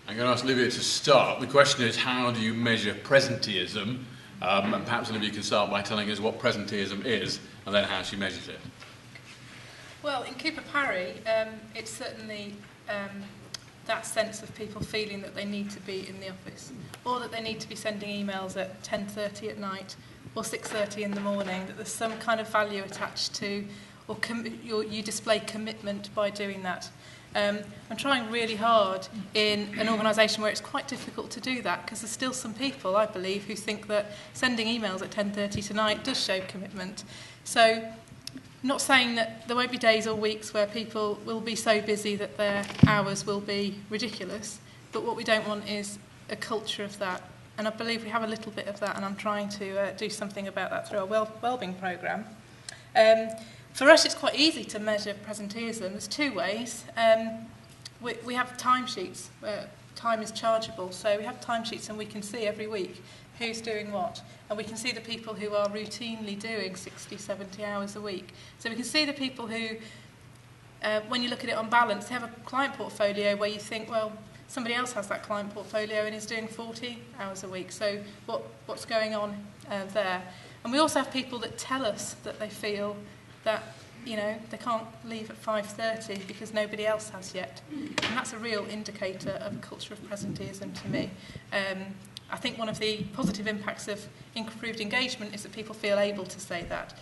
I'm going to ask Olivia to start. The question is, how do you measure presenteeism? And perhaps Olivia can start by telling us what presenteeism is and then how she measures it. Well, in Cooper Parry, it's certainly that sense of people feeling that they need to be in the office, or that they need to be sending emails at 10:30 at night or 6:30 in the morning, that there's some kind of value attached to, or you display commitment by doing that. I'm trying really hard in an organisation where it's quite difficult to do that, because there's still some people, I believe, who think that sending emails at 10:30 tonight does show commitment. So, not saying that there won't be days or weeks where people will be so busy that their hours will be ridiculous, but what we don't want is a culture of that. And I believe we have a little bit of that, and I'm trying to do something about that through our wellbeing programme. For us, it's quite easy to measure presenteeism. There's two ways. We have timesheets. Time is chargeable, so we have timesheets and we can see every week who's doing what. And we can see the people who are routinely doing 60, 70 hours a week. So we can see the people who, when you look at it on balance, they have a client portfolio where you think, well, somebody else has that client portfolio and is doing 40 hours a week. So what's going on there? And we also have people that tell us that they feel that, you know, they can't leave at 5:30 because nobody else has yet. And that's a real indicator of a culture of presenteeism to me. I think one of the positive impacts of improved engagement is that people feel able to say that.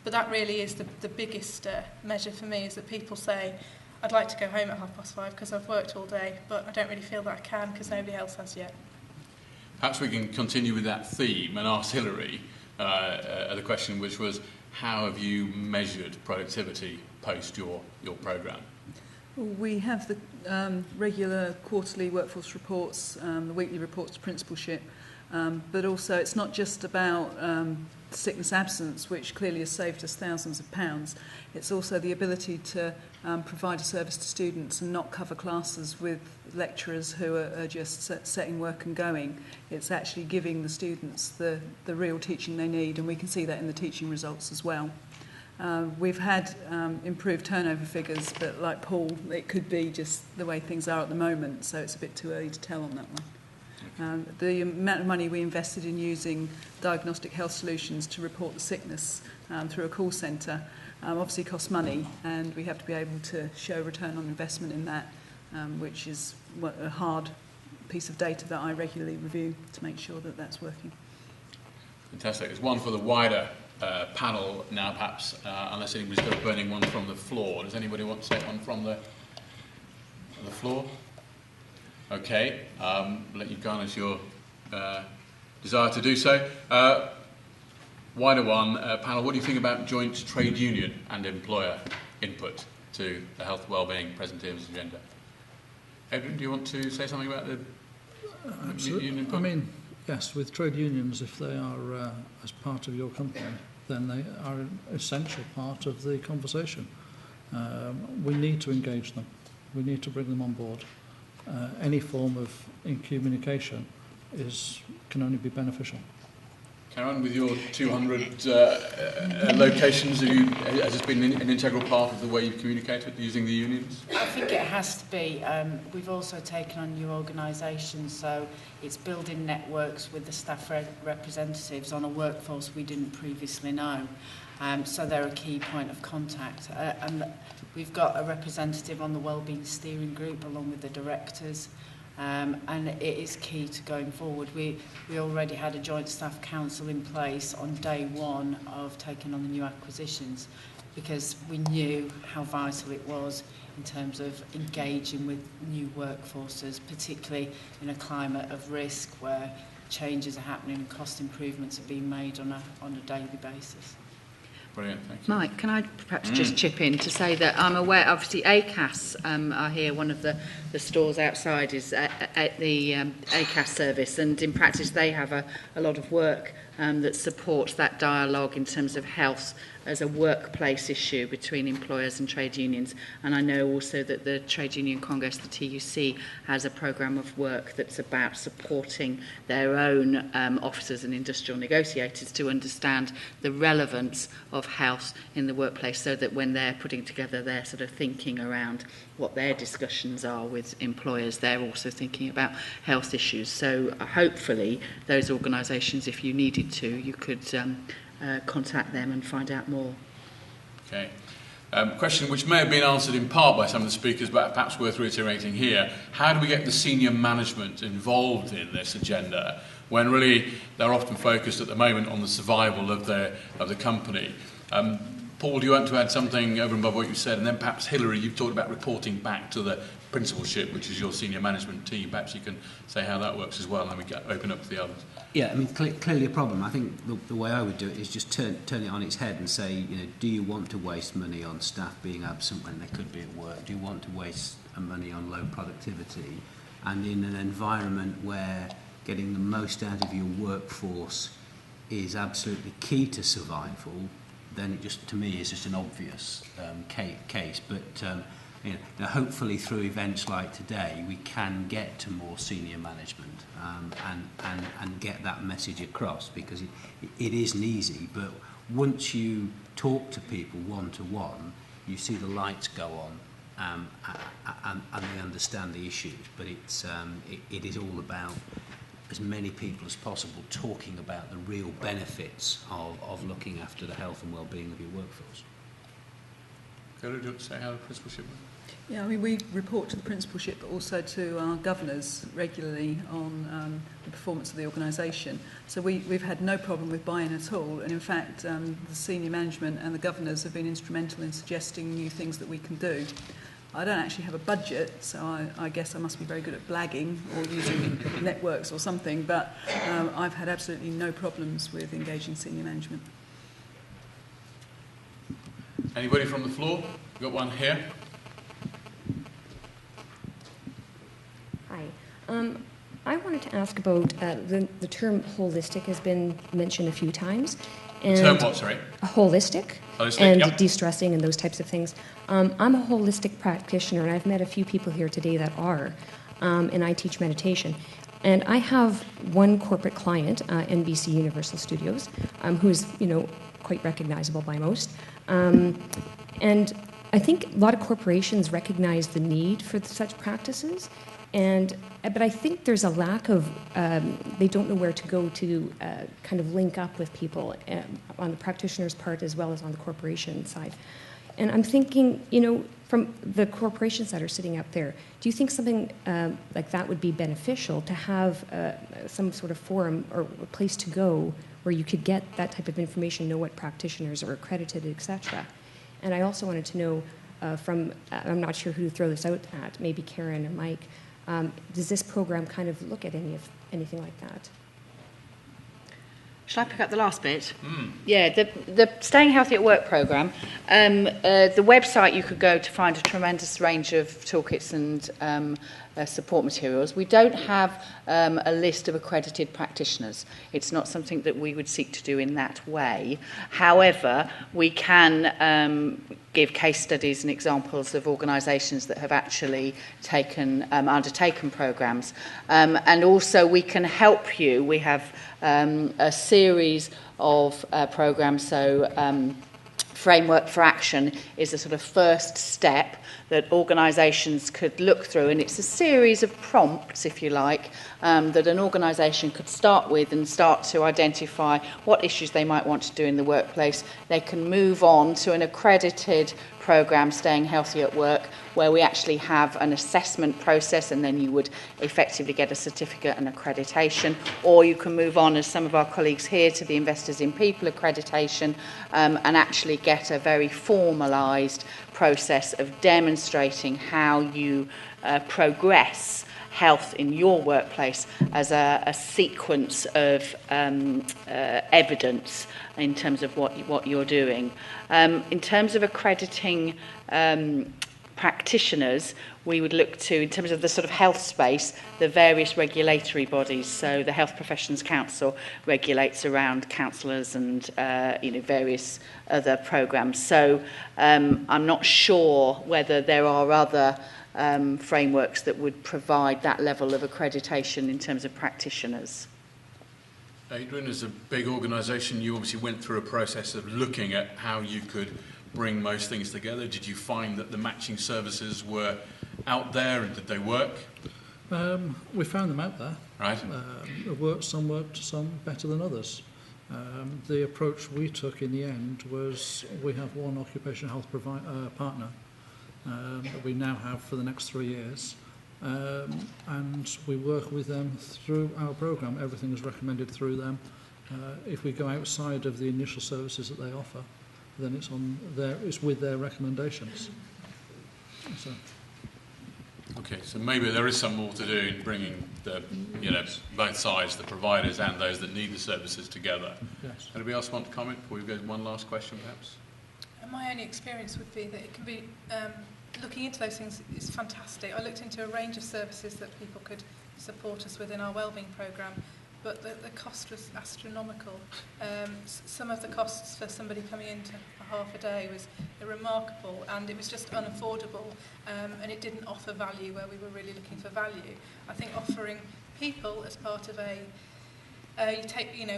But that really is the biggest measure for me, is that people say, I'd like to go home at 5:30 because I've worked all day, but I don't really feel that I can because nobody else has yet. Perhaps we can continue with that theme and ask Hilary the question, which was, how have you measured productivity post your programme? We have the regular quarterly workforce reports, the weekly reports to principalship, but also it's not just about sickness absence, which clearly has saved us thousands of pounds. It's also the ability to provide a service to students and not cover classes with lecturers who are just setting work and going. It's actually giving the students the real teaching they need, and we can see that in the teaching results as well. We've had improved turnover figures, but like Paul, it could be just the way things are at the moment, so it's a bit too early to tell on that one. The amount of money we invested in using diagnostic health solutions to report the sickness through a call centre obviously costs money, and we have to be able to show return on investment in that, which is a hard piece of data that I regularly review to make sure that that's working. Fantastic. It's one for the wider panel now, perhaps, unless anybody's got a burning one from the floor. Does anybody want to take one from the floor? Okay, let you garnish your desire to do so. Wider one, panel, what do you think about joint trade union and employer input to the health, wellbeing, presenteeism agenda? Edwin, do you want to say something about the union input? I mean, yes, with trade unions, if they are as part of your company, then they are an essential part of the conversation. We need to engage them. We need to bring them on board. Any form of communication can only be beneficial. Karen, with your 200 locations, has this been an integral part of the way you've communicated using the unions? I think it has to be. We've also taken on new organisations, so it's building networks with the staff representatives on a workforce we didn't previously know. So they're a key point of contact. And we've got a representative on the Wellbeing Steering Group along with the directors. And it is key to going forward. We already had a joint staff council in place on day one of taking on the new acquisitions, because we knew how vital it was in terms of engaging with new workforces, particularly in a climate of risk where changes are happening and cost improvements are being made on a daily basis. Brilliant, thank you. Mike, can I perhaps just chip in to say that I'm aware, obviously ACAS are here, one of the stores outside is at the ACAS service, and in practice they have a lot of work that supports that dialogue in terms of health as a workplace issue between employers and trade unions. And I know also that the Trade Union Congress, the TUC, has a programme of work that's about supporting their own officers and industrial negotiators to understand the relevance of health in the workplace, so that when they're putting together their sort of thinking around what their discussions are with employers, they're also thinking about health issues. So hopefully those organisations, if you needed to, you could contact them and find out more. Okay. Question which may have been answered in part by some of the speakers, but perhaps worth reiterating here. How do we get the senior management involved in this agenda when really they're often focused at the moment on the survival of the company? Paul, do you want to add something over and above what you said? And then perhaps Hilary, you've talked about reporting back to the principalship, which is your senior management team. Perhaps you can say how that works as well, and then we open up to the others. Yeah, I mean, clearly a problem. I think the way I would do it is just turn it on its head and say, you know, do you want to waste money on staff being absent when they could be at work? Do you want to waste money on low productivity? And in an environment where getting the most out of your workforce is absolutely key to survival, then it just, to me, is just an obvious case. But you know, hopefully through events like today, we can get to more senior management and get that message across, because it isn't easy. But once you talk to people one-to-one, you see the lights go on and they understand the issues. But it is all about as many people as possible talking about the real benefits of looking after the health and well-being of your workforce. Hilary, do you want to say how the principalship works? Yeah, I mean, we report to the principalship, but also to our governors regularly on the performance of the organisation. So we've had no problem with buy-in at all. And in fact, the senior management and the governors have been instrumental in suggesting new things that we can do. I don't actually have a budget, so I guess I must be very good at blagging or using networks or something, but I've had absolutely no problems with engaging senior management. Anybody from the floor? We've got one here. Hi. I wanted to ask about the term holistic has been mentioned a few times. And The term what, sorry? Holistic. Holistic, and yep. de-stressing and those types of things. I'm a holistic practitioner, and I've met a few people here today that are, and I teach meditation. And I have one corporate client, NBC Universal Studios, who's quite recognizable by most. And I think a lot of corporations recognize the need for such practices, but I think there's a lack of, they don't know where to go to kind of link up with people on the practitioner's part as well as on the corporation side. And I'm thinking, from the corporations that are sitting out there, do you think something like that would be beneficial to have some sort of forum or a place to go where you could get that type of information, know what practitioners are accredited, etc.? And I also wanted to know I'm not sure who to throw this out at, maybe Karen or Mike, does this program kind of look at anything like that? Shall I pick up the last bit? Yeah, the Staying Healthy at Work programme, the website you could go to find a tremendous range of toolkits and support materials. We don't have a list of accredited practitioners. It's not something that we would seek to do in that way. However, we can give case studies and examples of organisations that have actually undertaken programmes. And also we can help you. We have a series of programmes, so Framework for Action is a sort of first step that organisations could look through, and it's a series of prompts, if you like, that an organisation could start with and start to identify what issues they might want to do in the workplace. They can move on to an accredited programme, Staying Healthy at Work, where we actually have an assessment process, and then you would effectively get a certificate and accreditation. Or you can move on, as some of our colleagues here, to the Investors in People accreditation, and actually get a very formalised process of demonstrating how you progress health in your workplace as a sequence of evidence in terms of what you're doing. In terms of accrediting practitioners, we would look to, in terms of the sort of health space, the various regulatory bodies. So the Health Professions Council regulates around counsellors and various other programmes. So I'm not sure whether there are other frameworks that would provide that level of accreditation in terms of practitioners. Adrian, as a big organisation, you obviously went through a process of looking at how you could bring most things together. Did you find that the matching services were out there, and did they work? We found them out there. Right. Some worked, some better than others. The approach we took in the end was we have one occupational health partner that we now have for the next 3 years. And we work with them through our programme. Everything is recommended through them. If we go outside of the initial services that they offer, then it's with their recommendations. So. Okay, so maybe there is some more to do in bringing the, both sides, the providers and those that need the services together. Yes. Anybody else want to comment before we go to one last question, perhaps? My only experience would be that it can be, looking into those things is fantastic. I looked into a range of services that people could support us with in our wellbeing programme, but the cost was astronomical. Some of the costs for somebody coming into half a day was remarkable, and it was just unaffordable, and it didn't offer value where we were really looking for value. I think offering people as part of we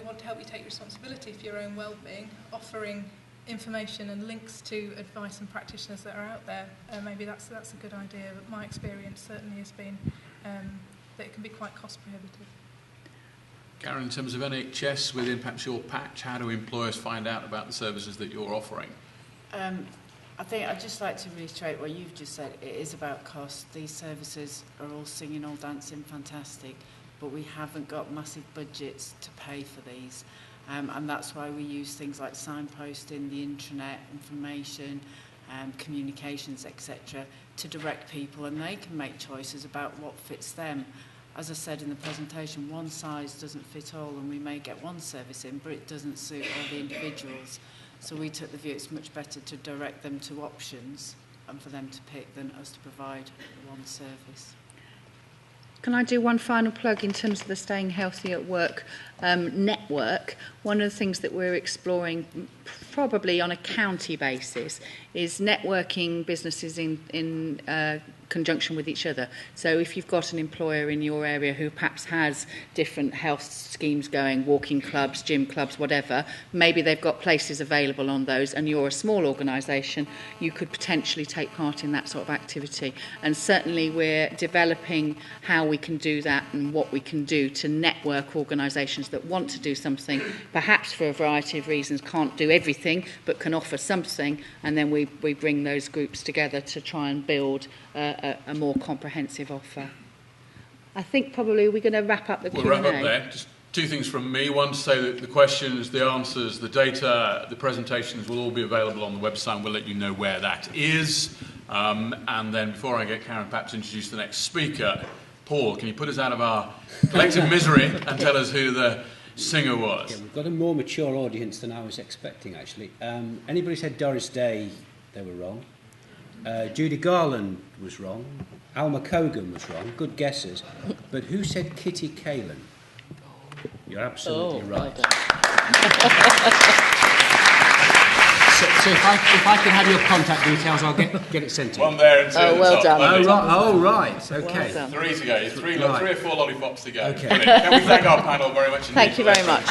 want to help you take responsibility for your own well-being, offering information and links to advice and practitioners that are out there, maybe that's a good idea. But my experience certainly has been that it can be quite cost prohibitive. Karen, in terms of NHS within perhaps your patch, how do employers find out about the services that you're offering? I think I'd just like to reiterate what you've just said. It is about cost. These services are all singing, all dancing, fantastic, but we haven't got massive budgets to pay for these. And that's why we use things like signposting, the intranet, information, communications, etc., to direct people, and they can make choices about what fits them. As I said in the presentation, one size doesn't fit all, and we may get one service in, but it doesn't suit all the individuals. So we took the view it's much better to direct them to options and for them to pick than us to provide one service. Can I do one final plug in terms of the Staying Healthy at Work network? One of the things that we're exploring, probably on a county basis, is networking businesses in conjunction with each other. So if you've got an employer in your area who perhaps has different health schemes going, walking clubs, gym clubs, whatever, maybe they've got places available on those, and you're a small organisation, you could potentially take part in that sort of activity. And certainly we're developing how we can do that and what we can do to network organisations that want to do something, perhaps for a variety of reasons can't do everything, but can offer something, and then we bring those groups together to try and build a more comprehensive offer. I think probably we're going to wrap up the Q&A. We'll wrap up there. Just two things from me. One, to say that the questions, the answers, the data, the presentations will all be available on the website, and we'll let you know where that is. And then before I get Karen perhaps introduce the next speaker, Paul, can you put us out of our collective misery and tell us who the singer was? Yeah, we've got a more mature audience than I was expecting, actually. Anybody said Doris Day, they were wrong. Judy Garland was wrong. Alma Cogan was wrong. Good guesses. But who said Kitty Kalin? You're absolutely right. So if I can have your contact details, I'll get it sent to you. One there and two at the well top. done. Oh, right. Okay. Well done. Three to go. Three or four lollipops to go. Okay. Can we thank our panel very much indeed? Thank you very much.